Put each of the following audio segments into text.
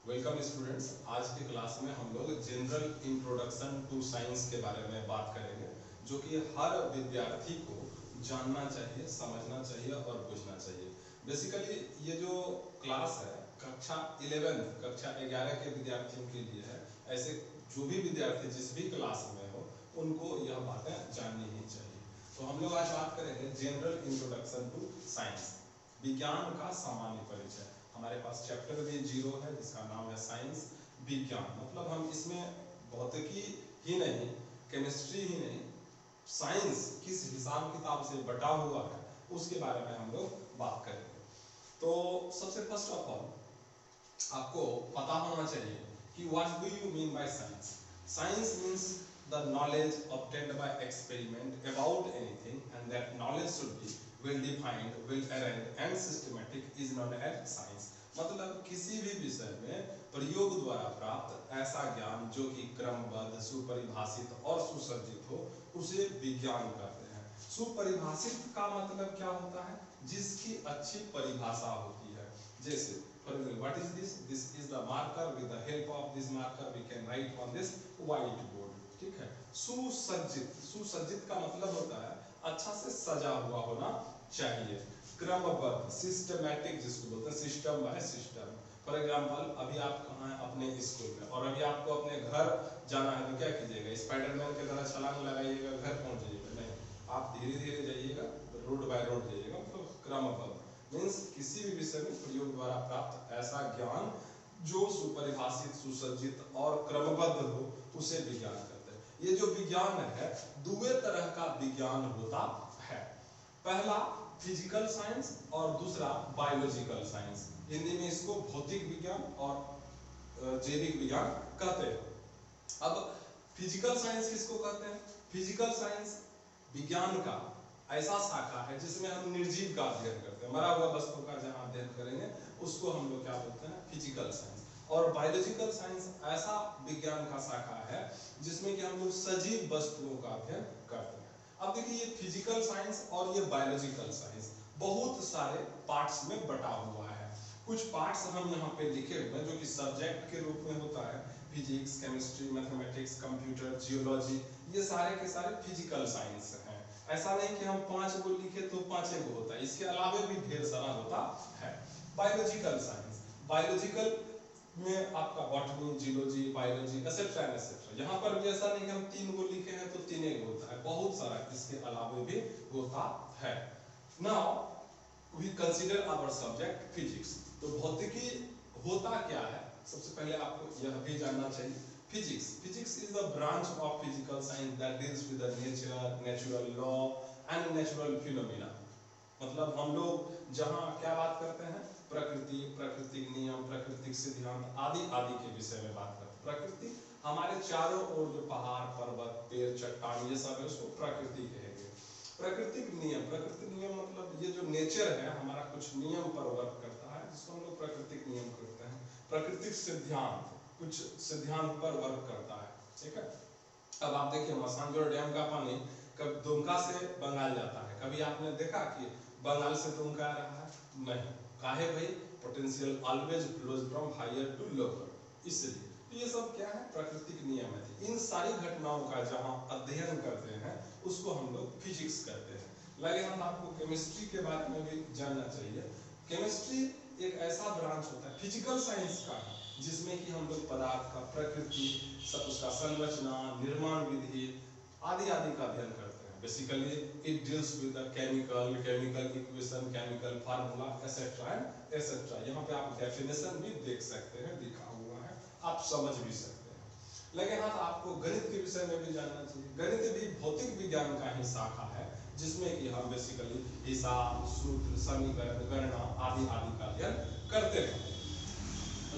Welcome students. आज की class में हम लोग जनरल इंट्रोडक्शन टू साइंस के बारे में बात करेंगे, जो कि हर विद्यार्थी को जानना चाहिए, समझना चाहिए और पूछना चाहिए। बेसिकली ये जो क्लास है कक्षा 11 कक्षा 11 के विद्यार्थियों के लिए है। ऐसे जो भी विद्यार्थी जिस भी क्लास में हो उनको यह बातें जाननी ही चाहिए। तो हम लोग आज बात करेंगे जनरल इंट्रोडक्शन टू साइंस, विज्ञान का सामान्य परिचय। हमारे पास चैप्टर भी 0 है जिसका नाम है साइंस विज्ञान। मतलब हम इसमें भौतिकी ही नहीं, केमिस्ट्री ही नहीं, साइंस किस हिसाब किताब से बटा हुआ है उसके बारे में हम लोग बात करेंगे। तो सबसे फर्स्ट ऑफ ऑल आपको पता होना चाहिए कि what do you mean by science. Science means the knowledge obtained by experiment about anything, and that knowledge should be well defined, well arranged and systematic is known as science। मतलब किसी भी विषय में प्रयोग द्वारा प्राप्त ऐसा ज्ञान जो कि क्रमबद्ध, सुपरिभाषित और सुसज्जित हो उसे विज्ञान कहते हैं। सुपरिभाषित का मतलब क्या होता है? जिसकी अच्छी परिभाषा होती है। जैसे for example, what is this? This is the marker. With the help of this marker, we can write on this whiteboard। ठीक है। सुसज्जित, सुसज्जित का मतलब होता है अच्छा से सजा हुआ होना चाहिए। क्रमबद्ध, सिस्टमैटिक जिसको बोलते हैं, system by system. For example अभी आप कहाँ हैं? अपने स्कूल में, और अभी आपको अपने घर जाना है तो क्या कीजिएगा? स्पाइडरमैन की तरह छलांग लगाइएगा, घर पहुंच जाइएगा? नहीं, आप धीरे धीरे जाइएगा, रोड बाय रोड जाइएगा। मतलब क्रमबद्ध मीन्स किसी भी विषय में प्रयोग द्वारा प्राप्त ऐसा ज्ञान जो सुपरिभाषित, सुसज्जित और क्रमबद्ध हो उसे विज्ञान कहते हैं। ये जो विज्ञान है दो तरह का विज्ञान होता है। पहला फिजिकल साइंस और दूसरा बायोलॉजिकल साइंस। हिंदी में इसको भौतिक विज्ञान और जैविक विज्ञान कहते हैं। अब फिजिकल साइंस किसको कहते हैं? फिजिकल साइंस विज्ञान का ऐसा शाखा है जिसमें हम निर्जीव का अध्ययन करते हैं, मरा हुआ वस्तु का जहां अध्ययन करेंगे उसको हम लोग क्या बोलते हैं? Physical science. और बायोलॉजिकल साइंस ऐसा विज्ञान का शाखा है जिसमें कि हम लोग सजीव वस्तुओं का अध्ययन करते हैं। अब देखिए ये फिजिकल साइंस और ये बायोलॉजिकल साइंस बहुत सारे पार्ट्स में बटा हुआ है। कुछ पार्ट्स हम यहाँ पे लिखे हुए हैं जो कि सब्जेक्ट के रूप में होता है। Physics, chemistry, mathematics, computer, geology, ये सारे के सारे फिजिकल साइंस हैं। ऐसा नहीं कि हम 5 को लिखे तो 5 को होता है, इसके अलावे भी ढेर सारा होता है। बायोलॉजिकल साइंस, बायोलॉजिकल में आपका botany, geology, biology etcetera etcetera. यहाँ पर भी ऐसा नहीं कि हम 3 को लिखे हैं तो 3 को होता है, बहुत सारा इसके अलावे भी होता है। Now we consider our subject physics. तो भौतिकी होता क्या है? सबसे पहले आपको यह भी जानना चाहिए। Physics. Physics is the branch of physical science that deals with the nature, natural law and natural phenomena। मतलब हम लोग जहाँ क्या बात करते हैं? प्रकृति, प्राकृतिक नियम, प्राकृतिक सिद्धांत आदि आदि के विषय में बात करते हैं। प्रकृति हमारे चारों ओर जो पहाड़, पर्वत, पेड़, चट्टान ये सब है उसको प्रकृति कहेंगे। प्राकृतिक नियम, प्राकृतिक नियम मतलब ये जो नेचर है हमारा कुछ नियम पर वर्क करता है जिसको हम लोग प्राकृतिक नियम करते हैं। प्राकृतिक सिद्धांत कुछ सिद्धांत पर वर्क करता है। ठीक है। अब आप देखिए मसानजोर डैम का पानी कभी दुमका से बंगाल जाता है, कभी आपने देखा कि बंगाल से दुमका आ रहा है? नहीं। काहे भाई? Potential always flows from higher to lower. इसलिए तो ये सब क्या है? प्राकृतिक नियम है। इन सारी घटनाओं का जहां अध्ययन करते हैं उसको हम लोग फिजिक्स करते हैं। लगे हम आपको केमिस्ट्री के बारे में भी जानना चाहिए। केमिस्ट्री एक ऐसा ब्रांच होता है फिजिकल साइंस का जिसमें कि हम लोग पदार्थ का प्रकृति, उसका संरचना, निर्माण विधि आदि आदि का अध्ययन करते हैं। Basically it deals with the chemical equation, chemical formula etcetera and etcetera. यहाँ पे आप डेफिनेशन भी देख सकते हैं, लिखा हुआ है, आप समझ भी सकते हैं। लेकिन हाँ आपको गणित के विषय में भी जानना चाहिए। गणित भी भौतिक विज्ञान का ही शाखा है जिसमें कि हम बेसिकली हिसाब, सूत्र, समीकरण, गणना आदि आदि का अध्ययन करते हैं।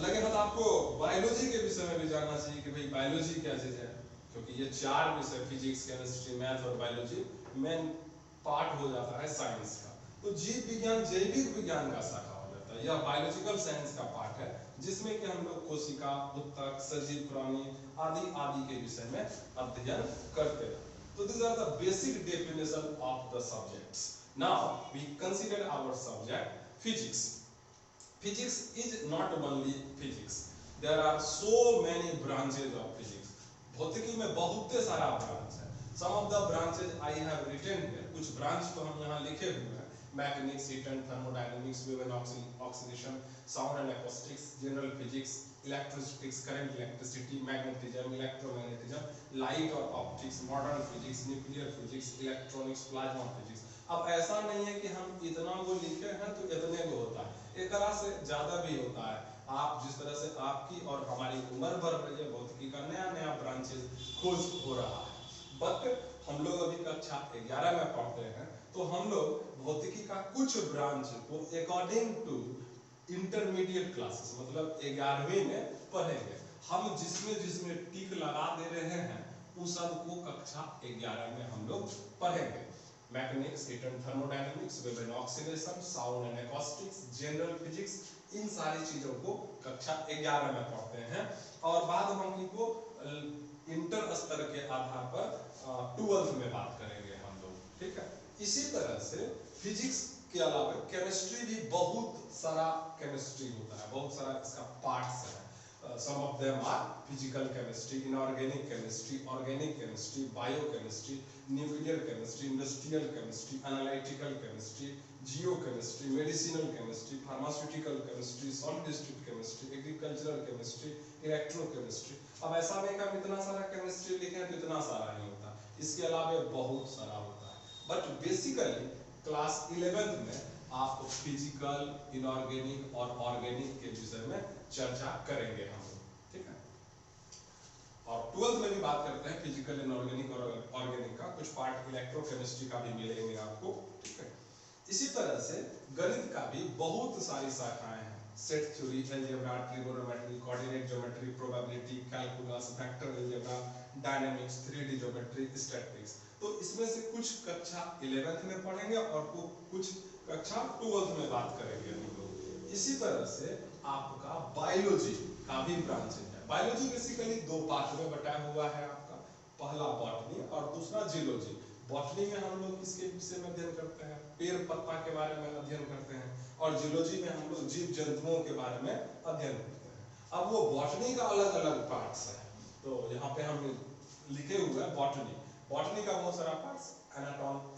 लेकिन आपको बायोलॉजी के विषय में भी जानना चाहिए कि भाई बायोलॉजी क्या चीज है, क्योंकि ये 4 विषय फिजिक्स, केमिस्ट्री, मैथ और बायोलॉजी मेन पार्ट हो जाता है साइंस का। तो जीव विज्ञान जैविक विज्ञान का शाखा हो जाता है। यह बायोलॉजिकल साइंस का पार्ट है जिसमें कि हम लोग कोशिका, उत्तक, सजीव प्राणी आदि आदि के विषय में अध्ययन करते हैं। तो these are the basic definition of the subjects. Now we consider our subject physics. Physics is not only physics. There are so many branches of physics. भौतिकी में बहुत सारा ब्रांच है। Some of the branches I have written here, कुछ branch तो हम यहाँ लिखे हुए हैं, mechanics, heat and thermodynamics, wave and oxidation, sound and acoustics, general physics, electrostatics, current electricity, magnetism, electromagnetism, light और optics, modern physics, nuclear physics, electronics, plasma physics. अब ऐसा नहीं है कि हम इतना वो लिखे हैं तो इतने को होता है, एक तरह से ज्यादा भी होता है। आप जिस तरह से आपकी और हमारी उम्र बढ़ रही है, भौतिकी का नया नया ब्रांचेस खोज हो रहा है। बट हम लोग अभी कक्षा 11 में पढ़ते हैं, तो हम लोग भौतिकी का कुछ ब्रांच को अकॉर्डिंग टू इंटरमीडिएट क्लासेस मतलब 11वीं में पढ़ेंगे। हम जिसमें जिसमें टिक लगा दे रहे हैं उस सब को कक्षा 11 में हम लोग पढ़ेंगे। Mechanics, heat and thermodynamics, wave and oxidation, sound and acoustics, general physics, इन सारी चीजों को कक्षा 11 में पढ़ते हैं और बाद हम इनको इंटर स्तर के आधार पर 12th में बात करेंगे हम लोग, ठीक है। इसी तरह से फिजिक्स के अलावा केमिस्ट्री भी बहुत सारा केमिस्ट्री होता है, बहुत सारा इसका पार्ट्स है। Some of them are physical chemistry, inorganic chemistry, organic chemistry, biochemistry, nuclear chemistry, industrial chemistry, analytical chemistry, geochemistry, medicinal chemistry, pharmaceutical chemistry, solid state chemistry, agricultural chemistry, electrochemistry। अब ऐसा नहीं कि हम इतना सारा केमिस्ट्री लिखें तो इतना सारा नहीं होता, इसके अलावा बहुत सारा होता है। बट बेसिकली क्लास 11th में आप फिजिकल, इनऑर्गेनिक और ऑर्गेनिक के विषय में चर्चा करेंगे हम लोग, ठीक है। और 12th में भी बात करते हैं फिजिकल, इनऑर्गेनिक और ऑर्गेनिक का, कुछ पार्ट इलेक्ट्रोकेमिस्ट्री का भी मिलेंगे आपको, ठीक है। इसी तरह से गणित का भी बहुत सारी शाखाएं हैं, set theory, algebra, trigonometry, coordinate geometry, probability, calculus, vector algebra, dynamics, 3D geometry, statistics. तो इसमें से कुछ कक्षा 11th में पढ़ेंगे और कुछ कक्षा 12th में बात करेंगे हम लोग। इसी तरह से आपका बायोलॉजी का भी ब्रांच है। बायोलॉजी बेसिकली दो पार्ट में बटा हुआ है आपका, पहला बॉटनी और दूसरा जियोलॉजी। बॉटनी में हम लोग किसके विषय में अध्ययन करते हैं, पेड़ पत्ता के बारे में अध्ययन करते हैं, और जियोलॉजी में हम लोग जीव जंतुओं के बारे में अध्ययन करते हैं। अब वो बॉटनी का अलग अलग पार्ट्स है, तो यहाँ पे हम लिखे हुए हैं बॉटनी। बॉटनी का बहुत सारा parts,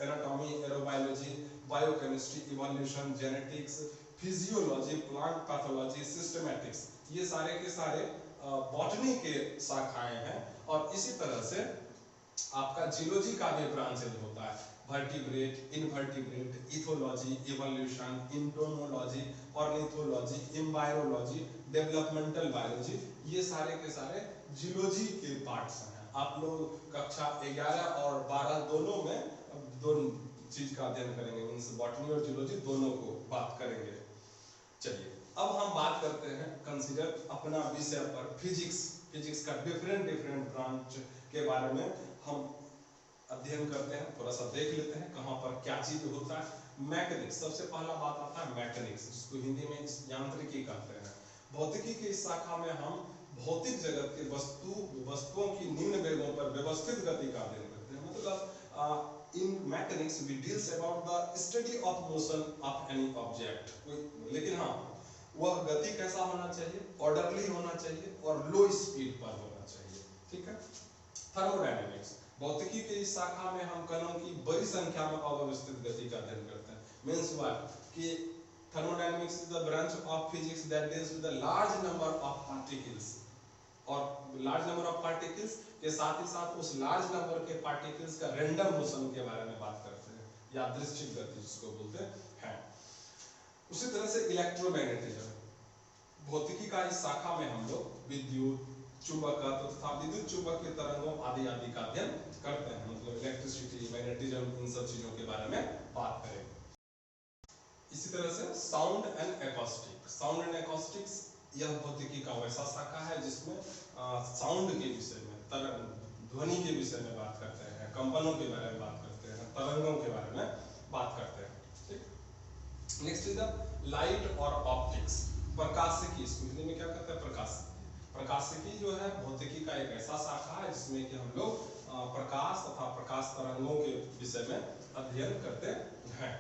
anatomy, aerobiology, biochemistry, evolution, genetics, physiology, plant pathology, systematics, ये सारे के सारे बॉटनी के शाखाएं हैं। और इसी तरह से आपका जियोलॉजी का भी ब्रांचेज होता है, vertebrate, invertebrate, ethology, evolution, entomology, ornithology, embryology, developmental biology, ये सारे के सारे जियोलॉजी के पार्ट्स हैं। आप लोग कक्षा 11 और 12 दोनों में दोनों चीज का अध्ययन करेंगे, मींस बॉटनी और जियोलॉजी दोनों को बात करेंगे। चलिए अब हम बात करते हैं कंसीडर अपना विषय पर फिजिक्स। फिजिक्स का डिफरेंट ब्रांच के बारे में हम अध्ययन करते हैं, थोड़ा सा देख लेते हैं कहाँ पर क्या चीज होता है। मैकेनिक्स, सबसे पहला बात आता है मैकेनिक्स, जिसको हिंदी में यांत्रिकी कहते हैं। भौतिकी की इस शाखा में हम भौतिक जगत के वस्तुओं की निम्न वेगों पर व्यवस्थित गति का अध्ययन करते हैं। मतलब in mechanics we deals about the study of motion of any object। लेकिन हाँ, वह गति कैसा होना चाहिए, ऑर्डरली होना चाहिए और लो स्पीड पर होना चाहिए, ठीक है। थर्मोडायनेमिक्स, भौतिकी के इस शाखा में हम कणों की बड़ी संख्या में अव्यवस्थित गति का अध्ययन करते हैं। मीन्स व्हाट कि thermodynamics is the branch of physics that deals with a large number of particles, और लार्ज नंबर ऑफ पार्टिकल्स के साथ ही साथ उस लार्ज नंबर के पार्टिकल्स का रैंडम मोशन के बारे में बात करते हैं, यादृच्छिक गति जिसको बोलते हैं। उसी तरह से इलेक्ट्रोमैग्नेटिज्म, भौतिकी का इस शाखा में हम लोग विद्युत, चुंबकत्व तथा विद्युत चुंबकीय तरंगों आदि आदि का अध्ययन करते हैं। मतलब इलेक्ट्रिसिटी, मैग्नेटिज्म, इन सब चीजों के बारे में बात करेंगे। इसी तरह से sound and acoustic, sound and acoustics यह भौतिकी का वैसा शाखा है जिसमें साउंड के विषय में, ध्वनि के विषय में बात करते हैं, कंपनों के बारे में बात करते हैं, तरंगों के बारे में बात करते हैं, ठीक। नेक्स्ट इज द लाइट और ऑप्टिक्स, प्रकाशिकी, इसको हिंदी में क्या कहते हैं, प्रकाशिकी। प्रकाशिकी जो है भौतिकी का एक ऐसा शाखा है जिसमें कि हम लोग प्रकाश तथा प्रकाश तरंगों के विषय में अध्ययन करते हैं,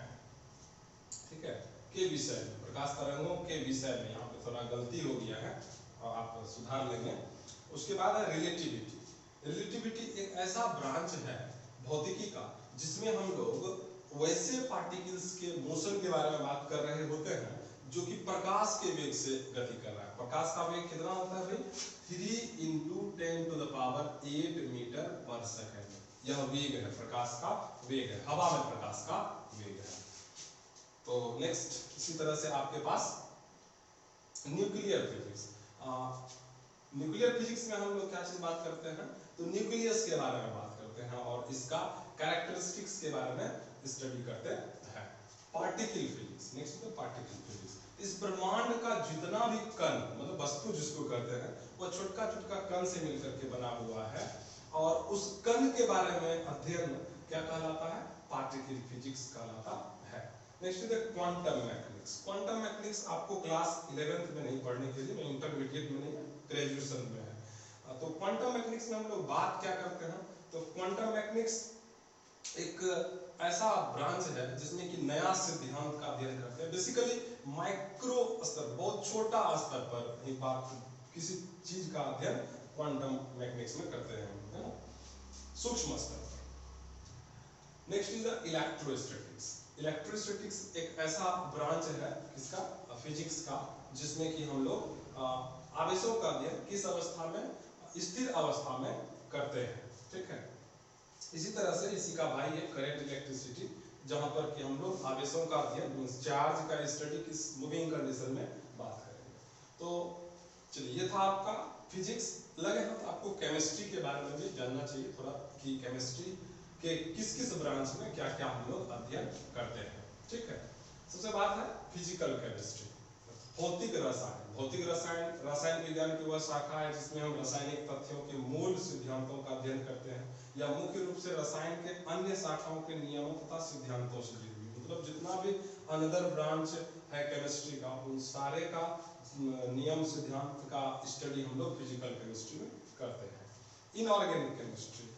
ठीक है। के विषय में, प्रकाश तरंगों के विषय में, यहाँ पे थोड़ा गलती हो गया है, आप सुधार लेंगे। उसके बाद है रिलेटिविटी। रिलेटिविटी एक ऐसा ब्रांच है भौतिकी का जिसमें हम लोग वैसे पार्टिकल्स के मोशन के बारे में बात कर रहे होते हैं जो कि प्रकाश के वेग से गति कर रहा है। प्रकाश का वेग कितना होता है भाई? 3 × 10⁸ मीटर पर सेकेंड। यह वेग है, प्रकाश का वेग है, हवा में प्रकाश का वेग है। तो नेक्स्ट इसी तरह से आपके पास न्यूक्लियर फिजिक्स। न्यूक्लियर फिजिक्स में हम लोग क्या चीज बात करते हैं? तो न्यूक्लियस के बारे में बात करते हैं और इसका कैरेक्टरिस्टिक्स के बारे में स्टडी करते हैं। पार्टिकल फिजिक्स, नेक्स्ट है पार्टिकल फिजिक्स। इस ब्रह्मांड का जितना भी कण, मतलब वस्तु जिसको कहते हैं, वो छोटा छोटा कण से मिलकर के बना हुआ है और उस कण के बारे में अध्ययन क्या कहलाता है? पार्टिकल फिजिक्स कहलाता है। नेक्स्ट है क्वांटम मैकेनिक्स। क्वांटम मैकेनिक्स आपको क्लास 11th में नहीं पढ़ने के लिए, इंटरमीडिएट में नहीं, ग्रेजुएशन में है। तो क्वांटम मैकेनिक्स में हम लोग बात क्या करते हैं? तो क्वांटम मैकेनिक्स एक ऐसा ब्रांच है जिसमें कि नया सिद्धांत का अध्ययन करते हैं। बेसिकली माइक्रो स्तर, बहुत छोटा स्तर पर ही बात, किसी चीज का अध्ययन क्वांटम मैकेनिक्स में करते हैं, है ना, सूक्ष्म स्तर पर। Next is the electrostatics. Electrostatics एक ऐसा ब्रांच है किसका? फिजिक्स का, जिसमें कि हम लोग आवेशों का अध्ययन किस अवस्था में? स्थिर अवस्था में करते हैं, ठीक है। इसी तरह से इसी का भाई है करंट इलेक्ट्रिसिटी, जहां पर कि हम लोग आवेशों का अध्ययन मींस चार्ज का स्टडी किस मूविंग कंडीशन में बात करेंगे। तो चलिए, ये था आपका फिजिक्स। लगे हाथ तो आपको केमिस्ट्री के बारे में भी जानना चाहिए थोड़ा, कि केमिस्ट्री के किस किस ब्रांच में क्या क्या हम लोग अध्ययन करते हैं, ठीक है। सबसे बात है फिजिकल केमिस्ट्री, भौतिक रसायन। भौतिक रसायन रसायन विज्ञान की वह शाखा है जिसमें हम रासायनिक तथ्यों के मूल सिद्धांतों का अध्ययन करते हैं, या मुख्य रूप से रसायन के अन्य शाखाओं के नियमों तथा सिद्धांतों से जुड़ी हुई, मतलब जितना भी अनदर ब्रांच है केमिस्ट्री का, उन सारे का नियम सिद्धांत का स्टडी हम लोग फिजिकल केमिस्ट्री में करते हैं। Inorganic chemistry.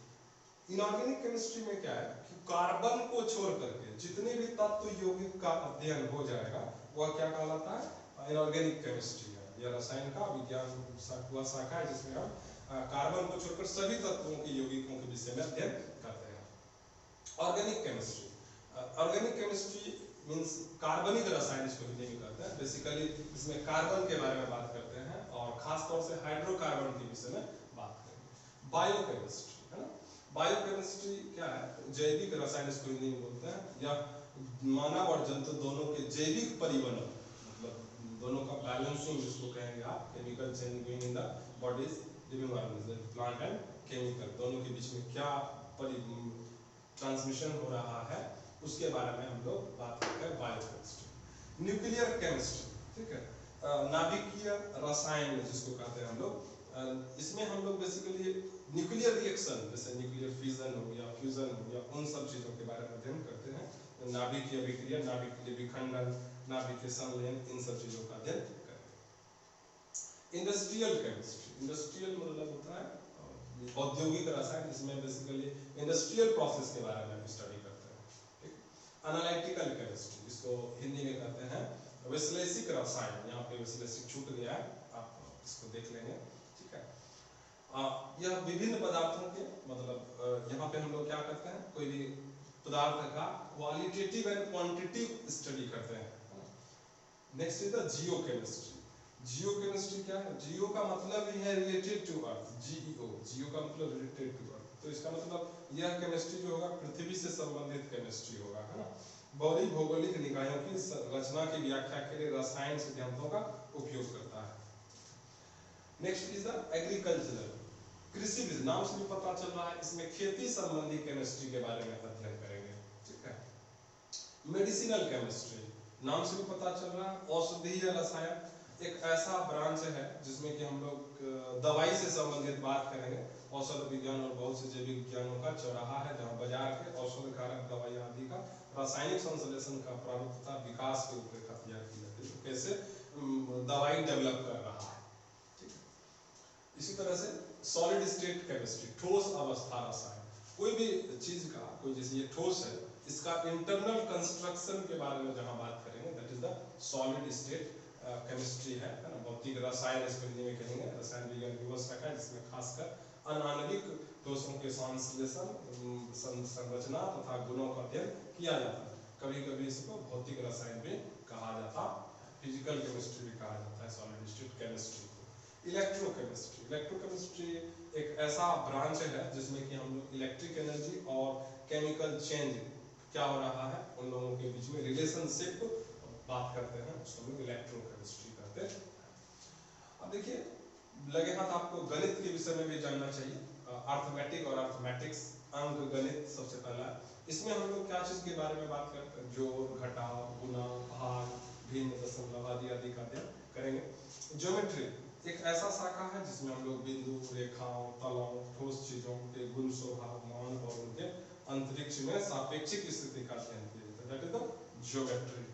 इनऑर्गेनिक केमिस्ट्री में क्या है कि कार्बन को छोड़ करके जितने भी तत्व यौगिक का अध्ययन हो जाएगा वह क्या कहलाता है? इनऑर्गेनिक केमिस्ट्री है। यह रसायन का विज्ञान वह शाखा है जिसमें हम कार्बन को छोड़कर सभी तत्वों के यौगिकों के विषय में अध्ययन करते हैं। Organic chemistry. Organic chemistry means कार्बनिक रसायन, इसको हिंदी में कहते हैं। बेसिकली इसमें कार्बन के बारे में बात करते हैं और खास तौर से हाइड्रोकार्बन के विषय में बात करेंगे। बायोकेमिस्ट्री, है ना। बायोकेमिस्ट्री क्या है? जैविक रसायन, इसको हिंदी में बोलते हैं, या मानव और जंतु दोनों के जैविक परिवहन, मतलब दोनों का बैलेंसिंग जिसको कहेंगे आप, chemical change between in the bodies living organism, plant and chemical, दोनों के बीच में क्या ट्रांसमिशन हो रहा है, उसके बारे में हम लोग बात करते हैं बायोकेमिस्ट्री। न्यूक्लियर केमिस्ट्री, ठीक है, नाभिकीय रसायन जिसको कहते हैं हम लोग। इसमें हम लोग बेसिकली न्यूक्लियर रिएक्शन, जैसे न्यूक्लियर फिजन हो गया, फ्यूजन हो गया, उन सब चीजों के बारे में अध्ययन करते हैं। नाभिकीय विक्रिया, नाभिकीय विखंडन, नाभिकीय संलयन, इन सब चीजों का अध्ययन करें। Industrial chemistry. इंडस्ट्रियल मतलब होता है औद्योगिक रसायन, इसमें बेसिकली इंडस्ट्रियल प्रोसेस के बारे में स्टडी करते हैं, ठीक। एनालिटिकल केमिस्ट्री, इसको हिंदी में कहते हैं विश्लेषिक रसायन। यहाँ पे विश्लेषिक छूट गया है, आप इसको देख लेंगे, ठीक है। यह विभिन्न पदार्थों के, मतलब यहाँ पे हम लोग क्या करते हैं, कोई भी पदार्थ का क्वालिटेटिव एंड क्वांटिटेटिव स्टडी करते हैं। Next is the geochemistry. Geochemistry क्या है? जियो का मतलब ही है रिलेटेड टू अर्थ, जीईओ, जियो का मतलब रिलेटेड टू अर्थ। तो इसका मतलब यह केमिस्ट्री जो होगा पृथ्वी से संबंधित केमिस्ट्री होगा, है ना। बड़ी भौगोलिक निकायों की रचना की व्याख्या के लिए रसायन सिद्धांतों का उपयोग करता है। नेक्स्ट इज द एग्रीकल्चरल, कृषि विज्ञान, नाम से भी पता चल रहा है इसमें खेती संबंधी केमिस्ट्री के बारे में अध्ययन करेंगे, ठीक है। मेडिसिनल केमिस्ट्री, नाम से भी पता चल रहा है औषधीय रसायन, एक ऐसा ब्रांच है जिसमें कि हम लोग दवाई से संबंधित बात करेंगे। औषध विज्ञान और बहुत से जैविक विज्ञानों का चौराहा है, जहां बाजार के औषध कारक दवाई आदि का रासायनिक संश्लेषण का प्रारूप तथा विकास की रूपरेखा तैयार की जाती है, कैसे दवाई डेवलप कर रहा है, ठीक है। इसी तरह से सॉलिड स्टेट केमिस्ट्री, ठोस अवस्था रसायन, कोई भी चीज का, कोई जैसे ये ठोस है, इसका इंटरनल कंस्ट्रक्शन के बारे में जहां बात करेंगे, that is the solid state chemistry है ना। भौतिक रसायन, इसको हिंदी में कहेंगे रसायन विज्ञान की वह शाखा है जिसमें खासकर अनाण्विक ठोसों के संश्लेषण, संरचना तथा गुणों का अध्ययन किया जाता है। कभी कभी इसको भौतिक रसायन भी कहा जाता है, फिजिकल केमिस्ट्री भी कहा जाता है, सॉलिड स्टेट केमिस्ट्री को। इलेक्ट्रोकेमिस्ट्री, इलेक्ट्रोकेमिस्ट्री एक ऐसा ब्रांच है जिसमें कि हम लोग इलेक्ट्रिक एनर्जी और केमिकल चेंज क्या हो रहा है उन लोगों के बीच में रिलेशनशिप बात करते हैं, उसको हम लोग इलेक्ट्रोकेमिस्ट्री कहते हैं। अब देखिए, लगे हाथ आपको गणित के विषय में भी जानना चाहिए। अर्थमेटिक और अर्थमेटिक्स, अंक गणित सबसे पहला। इसमें हम लोग क्या चीज के बारे में बात करते हैं? जोड़, घटाव, गुणा, भाग, भिन्न, दशमलव आदि आदि का अध्ययन करेंगे। ज्योमेट्री एक ऐसा शाखा है जिसमें हम लोग बिंदु, रेखाओं, तलों, ठोस चीजों के गुण, स्वभाव, मान और उनके अंतरिक्ष में सापेक्षिक स्थिति का अध्ययन किया जाता है, दैट इज द ज्योमेट्री।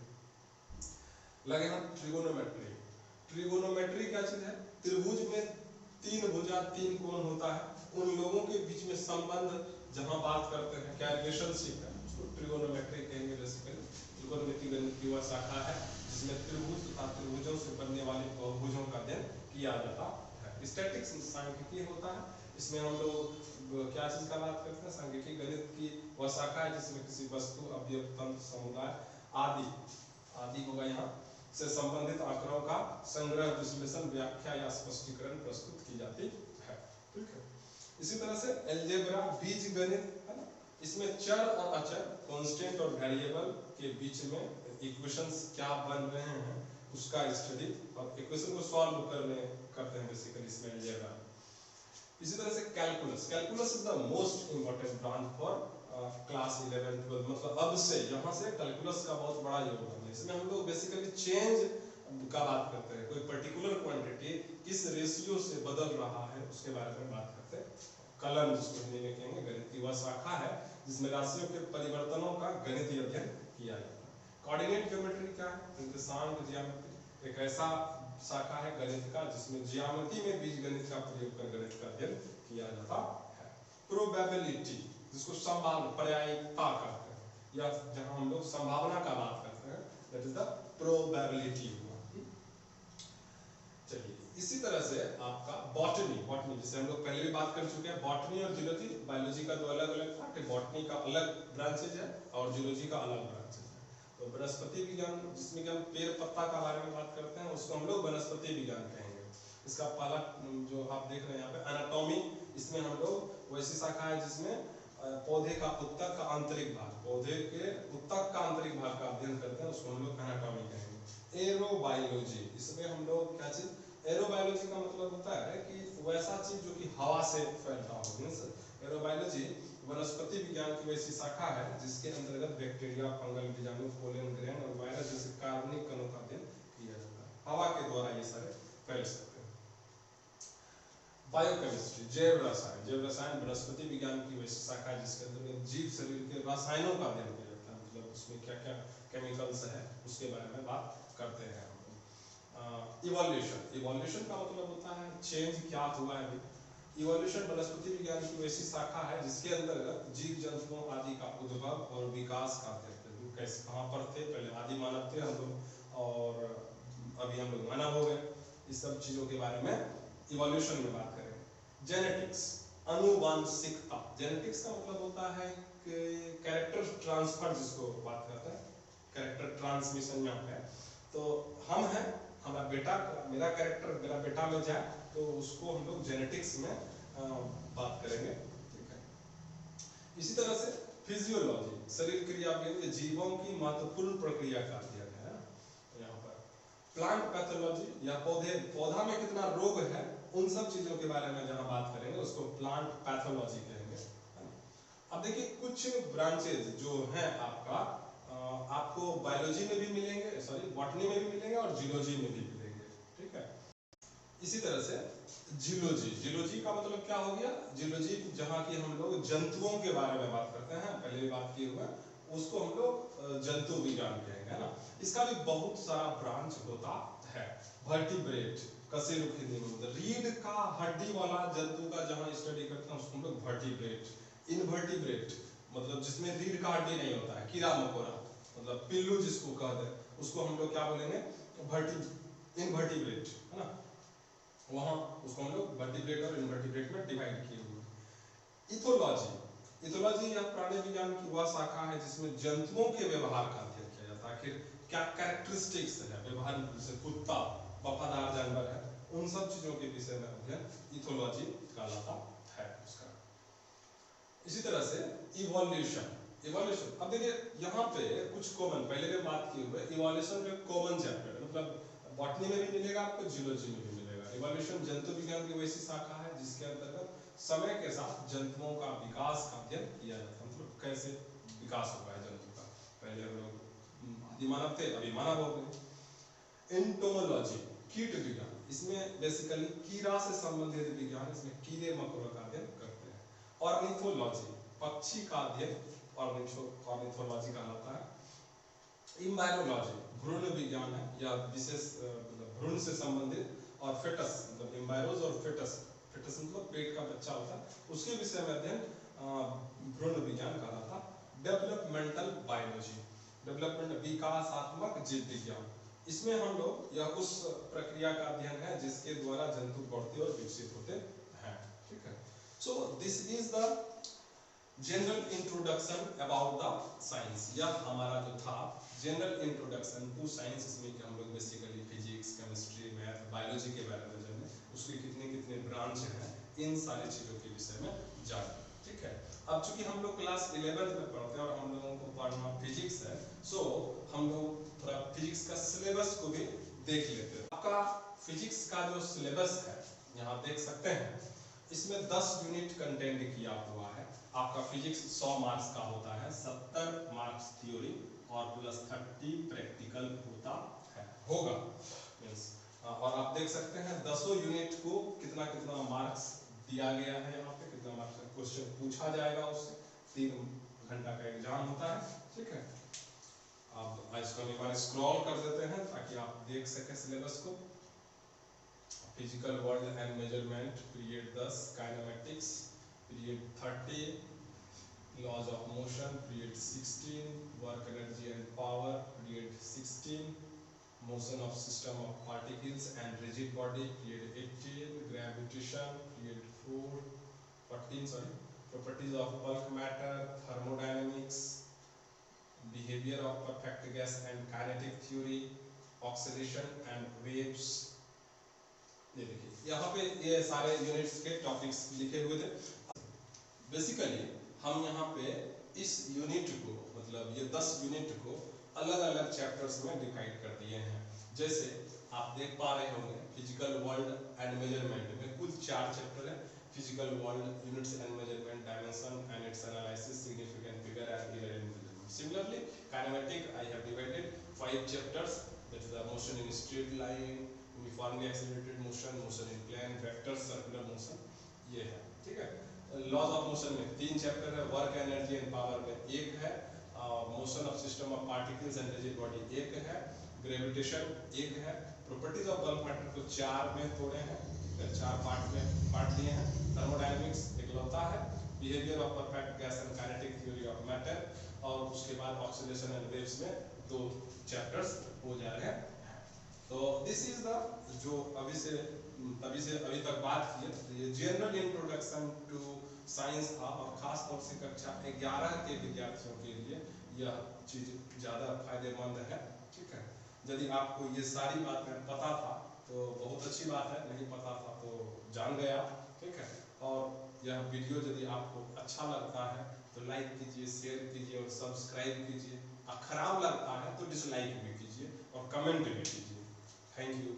लगे हम ट्रिगोनोमेट्री। ट्रिगोनोमेट्री क्या चीज है? त्रिभुज में तीन भुजा, तीन कोण होता है, उन लोगों के बीच में संबंध जहां बात करते हैं, क्या रिलेशनशिप है, उसको ट्रिगोनोमेट्री कहेंगे। बेसिकली त्रिकोणमिति गणित की वह शाखा है जिसमें त्रिभुज तथा त्रिभुजों से बनने वाले बहुभुजों का अध्ययन किया जाता है। स्टैटिक्स सांख्यिकी होता है, इसमें हम लोग क्या चीज का बात करते हैं? सांख्यिकी गणित की वह शाखा है जिसमें किसी वस्तु, अवयव, तंत्र, समुदाय आदि होगा यहाँ से संबंधित आंकड़ों का संग्रह, विश्लेषण, व्याख्या या स्पष्टीकरण प्रस्तुत की जाती है। ठीक है। इसी तरह से एलजेब्रा, बीज गणित है ना, इसमें चर और अचर, कांस्टेंट और वेरिएबल के बीच में इक्वेशंस क्या बन रहे हैं उसका स्टडी और इक्वेशन को सॉल्व करते हैं बेसिकली इसमें एलजेब्रा। इसी तरह से calculus, calculus is the most important branch for class 11 12, मतलब अब से यहाँ से कैलकुलस का बहुत बड़ा योगदान है। इसमें हम लोग बेसिकली चेंज का बात करते हैं, कोई पर्टिकुलर क्वांटिटी किस रेशियो से बदल रहा है उसके बारे में बात करते हैं। कलन, जिसको हिंदी में कहेंगे, गणित की वह शाखा है जिसमें राशियों के परिवर्तनों का गणितीय अध्ययन किया जाता है। कोऑर्डिनेट ज्योमेट्री क्या है? निर्देशांक ज्यामिति एक ऐसा शाखा है गणित का जिसमें ज्यामिति में बीजगणित का प्रयोग कर गणित का अध्ययन किया जाता है। प्रोबेबिलिटी, जिसको संभावना, प्रायिकता कहते हैं, या जहां हम लोग संभावना का बात करते हैं, दैट इज द प्रोबेबिलिटी हुआ। चलिए, इसी तरह से आपका बॉटनी, जिसे हम लोग पहले भी बात कर चुके हैं। बॉटनी और जूलॉजी, बायोलॉजी का दो अलग अलग पार्ट है। बॉटनी का अलग ब्रांचेज है और जूलॉजी का अलग ब्रांचेज है। तो वनस्पति विज्ञान, जिसमें कि हम पेड़ पत्ता का बारे में बात करते हैं, उसको हम लोग वनस्पति विज्ञान कहेंगे। इसका पहला जो आप देख रहे हैं यहाँ पे एनाटॉमी, इसमें हम लोग वैसी शाखा है जिसमें पौधे का उत्तक का आंतरिक भाग, पौधे के उत्तक का आंतरिक भाग का अध्ययन करते हैं, उसको हम लोग एनाटॉमी कहेंगे। एरोबायोलॉजी, इसमें हम लोग क्या चीज, एरोबायोलॉजी का मतलब होता है कि वैसा चीज जो कि हवा से फैलता हो। मींस एरोबायोलॉजी वनस्पति विज्ञान की वैसी शाखा है जिसके अंतर्गत बैक्टीरिया, फंगल, बीजाणु, पोलन ग्रेन और वायरस जैसे कार्बनिक कणों का अध्ययन किया जाता है। हवा के द्वारा ये सारे फैल सकते हैं। बायोकेमिस्ट्री, जैव रसायन, जैव रसायन वनस्पति विज्ञान की वैसी शाखा है जिसके अंतर्गत जीव शरीर के रसायनों का अध्ययन किया जाता है, मतलब उसमें क्या क्या केमिकल्स है उसके बारे में बात करते हैं। इवोल्यूशन, इवोल्यूशन का मतलब होता है चेंज, क्या हुआ है। इवोल्यूशन वनस्पति विज्ञान की वैसी शाखा है जिसके अंतर्गत जीव जंतुओं आदि का उद्भव और विकास का अध्ययन करते हैं। कैसे, कहाँ पर थे, पहले आदि मानव थे हम लोग और अभी हम लोग मानव हो गए, इस सब चीजों के बारे में इवोल्यूशन में बात करेंगे। जेनेटिक्स, अनुवांशिकता, जेनेटिक्स का मतलब होता है कि कैरेक्टर ट्रांसफर, जिसको बात करते हैं, कैरेक्टर ट्रांसमिशन यहाँ पे। तो हम हैं, हमारा बेटा, मेरा कैरेक्टर मेरा बेटा में जाए तो उसको हम लोग जेनेटिक्स में बात करेंगे। ठीक है। इसी तरह से फिजियोलॉजी, शरीर क्रिया में जीवों की महत्वपूर्ण प्रक्रिया का अध्ययन है यहाँ पर। प्लांट पैथोलॉजी, या पौधा में कितना रोग है, उन सब चीजों के बारे में जहाँ बात करेंगे उसको प्लांट पैथोलॉजी कहेंगे। अब देखिए, कुछ ब्रांचेज जो हैं आपको बायोलॉजी में भी मिलेंगे, सॉरी बॉटनी में भी मिलेंगे और जियोलॉजी में भी मिलेंगे। ठीक है। इसी तरह से जियोलॉजी, जियोलॉजी का मतलब क्या हो गया, जियोलॉजी जहाँ की हम लोग जंतुओं के बारे में बात करते हैं, पहले भी बात किए हुए, उसको हम लोग जंतु विज्ञान कहेंगे, है ना। इसका भी बहुत सारा ब्रांच होता है। वर्टिब्रेट, कशेरुक हिंदी में मतलब रीढ़ का हड्डी वाला जंतु का जहाँ स्टडी करते हैं उसको हम लोग वर्टिब्रेट। इनवर्टिब्रेट मतलब जिसमें रीढ़ का हड्डी नहीं होता है, कीड़ा मकोड़ा, मतलब पिल्लू जिसको कहते हैं, उसको हम लोग क्या बोलेंगे, इनवर्टिब्रेट, है ना। वहाँ उसको हम लोग वर्टिब्रेट और इनवर्टिब्रेट में डिवाइड किए हुए। इथोलॉजी, इथोलॉजी यह प्राणी विज्ञान की वह शाखा है जिसमें जंतुओं के व्यवहार का अध्ययन किया जाता है। आखिर क्या कैरेक्टरिस्टिक्स है व्यवहार, जैसे कुत्ता वफादार जानवर है, उन सब चीजों के विषय में अध्ययन इथोलॉजी कहलाता है उसका। इसी तरह से इवोल्यूशन, इवोल्यूशन अब देखिए यहाँ पे कुछ कॉमन, पहले भी बात किए हुए इवोल्यूशन में कॉमन चैप्टर, मतलब बॉटनी में भी मिलेगा आपको, जियोलॉजी में भी मिलेगा। इवोल्यूशन जंतु विज्ञान की वैसी शाखा है जिसके अंतर्गत समय के साथ जंतुओं का विकास का अध्ययन किया जाता है, मतलब कैसे विकास हुआ है जंतु का। पहले हम लोग आदिमानव थे, अभी मानव हो गए। एंटोमोलॉजी, कीट विज्ञान, इसमें बेसिकली कीड़ा से संबंधित विज्ञान, इसमें कीड़े मकोड़ों का अध्ययन करते हैं। ऑर्निथोलॉजी, पक्षी का अध्ययन ऑर्निथोलॉजी कहलाता है। इम्बायरोलॉजी, भ्रूण विज्ञान है, यह विशेष मतलब भ्रूण से संबंधित, और फेटस मतलब एम्बायरोज और फेटस, फेटस मतलब पेट का बच्चा होता है, उसके विषय में अध्ययन भ्रूण विज्ञान कहलाता। डेवलपमेंटल बायोलॉजी, डेवलपमेंट विकासात्मक जीव विज्ञान, इसमें हम लोग यह उस प्रक्रिया का अध्ययन है जिसके द्वारा जंतु बढ़ते और विकसित होते हैं, ठीक है। So this is the general introduction about the science. यह हमारा जो था जनरल इंट्रोडक्शन टू साइंस, इसमें कि हम लोग basically physics, chemistry, math, biology के बारे में जाने, उसके कितने कितने ब्रांच हैं, इन सारी चीज़ों के विषय में जाने, ठीक है। अब चूंकि हम लोग क्लास 11th में पढ़ते हैं और हम लोगों को पढ़ना फिजिक्स है, सो हम लोग थोड़ा फिजिक्स का सिलेबस को भी देख लेते हैं। आपका फिजिक्स का जो सिलेबस है यहाँ देख सकते हैं, इसमें 10 यूनिट कंटेंट किया हुआ है। आपका फिजिक्स 100 मार्क्स का होता है, 70 मार्क्स थ्योरी और प्लस 30 प्रैक्टिकल होता है, होगा मीन्स। और आप देख सकते हैं 10 यूनिट को कितना कितना मार्क्स दिया गया है, यहाँ पे कितना मार्क्स का क्वेश्चन पूछा जाएगा, उससे 3 घंटा का एग्जाम होता है, ठीक है। अब इसको एक बार स्क्रॉल कर देते हैं ताकि आप देख सकें सिलेबस को। Physical world and measurement period 10, kinematics period 30, laws of motion period 16, work energy and power period 16, motion of system of particles and rigid body period 18, gravitation period 14, properties of bulk matter, thermodynamics, behaviour of perfect gas and kinetic theory, oxidation and waves. ये देखिए यहाँ पे ये सारे units के topics लिखे हुए थे। बेसिकली हम यहाँ पे इस यूनिट को, मतलब ये 10 यूनिट को अलग अलग चैप्टर्स में डिवाइड कर दिए हैं। जैसे आप देख पा रहे होंगे फिजिकल वर्ल्ड एंड मेजरमेंट में कुल 4 चैप्टर है। Physical world, units and measurement, dimension and it's analysis, significant figure and error in measurement. Similarly, kinematic I have divided 5 chapters, that is the motion in straight line, uniformly accelerated motion, motion in plane, vector, circular motion, ये है, ठीक है। Laws of motion में 3 chapter है, work energy and power में 1 है, motion of system of particles and rigid body 1 है, gravitation 1 है, प्रॉपर्टीज ऑफ बल्क मैटर को 4 में तोड़े हैं, 4 पार्ट में बांट दिए हैं, थर्मोडायनेमिक्स इकलौता है, behaviour of perfect gas and kinetic theory of matter, और उसके बाद ऑक्सीडेशन एंड वेव्स में 2 चैप्टर्स हो जा रहे हैं। तो दिस इज द जो अभी से अभी तक बात की है, ये जनरल इंट्रोडक्शन टू साइंस था, और खास तौर से कक्षा 11 के विद्यार्थियों के लिए यह चीज ज़्यादा फायदेमंद है, ठीक है। यदि आपको ये सारी बातें पता था तो बहुत अच्छी बात है, नहीं पता था तो जान गया, ठीक है। और यह वीडियो यदि आपको अच्छा लगता है तो लाइक कीजिए, शेयर कीजिए और सब्सक्राइब कीजिए। खराब लगता है तो डिसलाइक भी कीजिए और कमेंट भी कीजिए। Thank you.